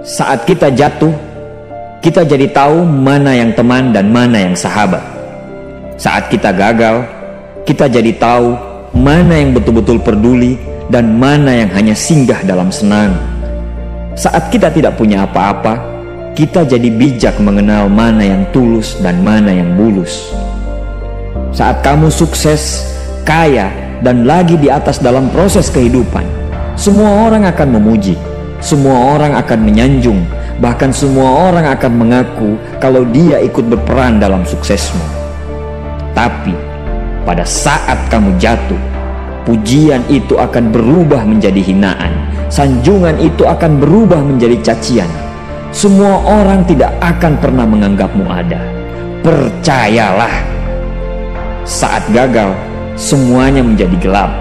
Saat kita jatuh, kita jadi tahu mana yang teman dan mana yang sahabat. Saat kita gagal, kita jadi tahu mana yang betul-betul peduli dan mana yang hanya singgah dalam senang. Saat kita tidak punya apa-apa, kita jadi bijak mengenal mana yang tulus dan mana yang bulus. Saat kamu sukses, kaya, dan lagi di atas dalam proses kehidupan, semua orang akan memuji, semua orang akan menyanjung, bahkan semua orang akan mengaku kalau dia ikut berperan dalam suksesmu. Tapi pada saat kamu jatuh, pujian itu akan berubah menjadi hinaan, sanjungan itu akan berubah menjadi cacian. Semua orang tidak akan pernah menganggapmu ada. Percayalah, saat gagal, semuanya menjadi gelap.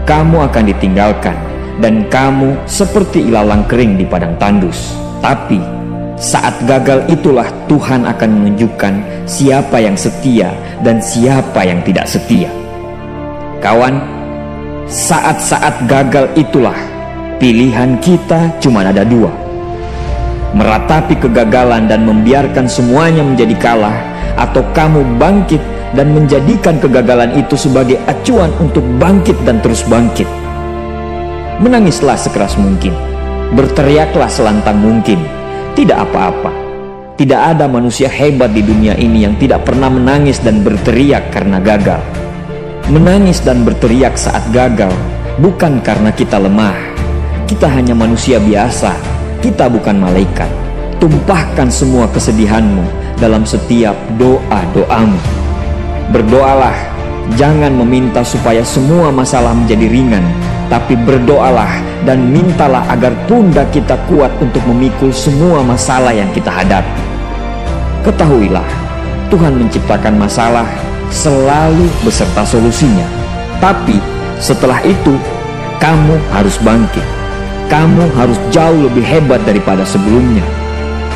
Kamu akan ditinggalkan dan kamu seperti ilalang kering di padang tandus. Tapi saat gagal itulah Tuhan akan menunjukkan siapa yang setia dan siapa yang tidak setia. Kawan, saat-saat gagal itulah pilihan kita cuma ada dua: meratapi kegagalan dan membiarkan semuanya menjadi kalah, atau kamu bangkit dan menjadikan kegagalan itu sebagai acuan untuk bangkit dan terus bangkit. Menangislah sekeras mungkin, berteriaklah selantang mungkin. Tidak apa-apa. Tidak ada manusia hebat di dunia ini yang tidak pernah menangis dan berteriak karena gagal. Menangis dan berteriak saat gagal bukan karena kita lemah. Kita hanya manusia biasa. Kita bukan malaikat. Tumpahkan semua kesedihanmu dalam setiap doa-doamu. Berdoalah, jangan meminta supaya semua masalah menjadi ringan, tapi berdoalah dan mintalah agar pundak kita kuat untuk memikul semua masalah yang kita hadapi. Ketahuilah, Tuhan menciptakan masalah selalu beserta solusinya. Tapi setelah itu, kamu harus bangkit. Kamu harus jauh lebih hebat daripada sebelumnya.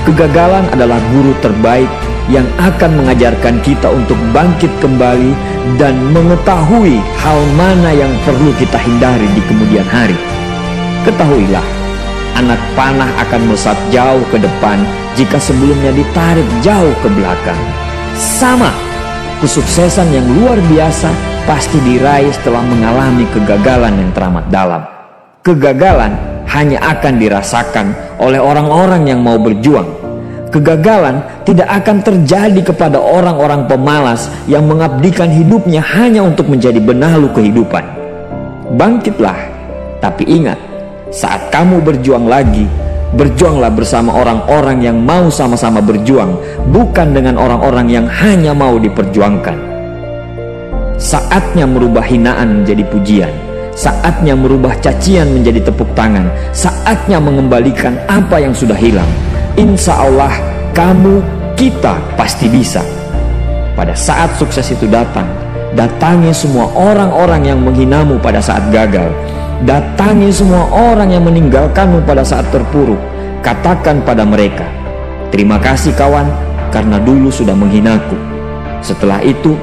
Kegagalan adalah guru terbaik yang akan mengajarkan kita untuk bangkit kembali dan mengetahui hal mana yang perlu kita hindari di kemudian hari. Ketahuilah, anak panah akan melesat jauh ke depan jika sebelumnya ditarik jauh ke belakang. Sama, kesuksesan yang luar biasa pasti diraih setelah mengalami kegagalan yang teramat dalam. Kegagalan hanya akan dirasakan oleh orang-orang yang mau berjuang. Kegagalan tidak akan terjadi kepada orang-orang pemalas yang mengabdikan hidupnya hanya untuk menjadi benalu kehidupan. Bangkitlah, tapi ingat, saat kamu berjuang lagi, berjuanglah bersama orang-orang yang mau sama-sama berjuang, bukan dengan orang-orang yang hanya mau diperjuangkan. Saatnya merubah hinaan menjadi pujian. Saatnya merubah cacian menjadi tepuk tangan. Saatnya mengembalikan apa yang sudah hilang. Insya Allah kamu, kita pasti bisa. Pada saat sukses itu datang, datangi semua orang-orang yang menghinamu pada saat gagal. Datangi semua orang yang meninggalkanmu pada saat terpuruk. Katakan pada mereka, terima kasih kawan, karena dulu sudah menghinaku. Setelah itu,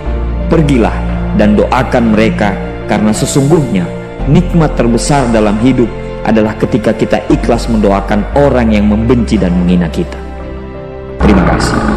pergilah dan doakan mereka, karena sesungguhnya nikmat terbesar dalam hidup adalah ketika kita ikhlas mendoakan orang yang membenci dan menghina kita. Terima kasih.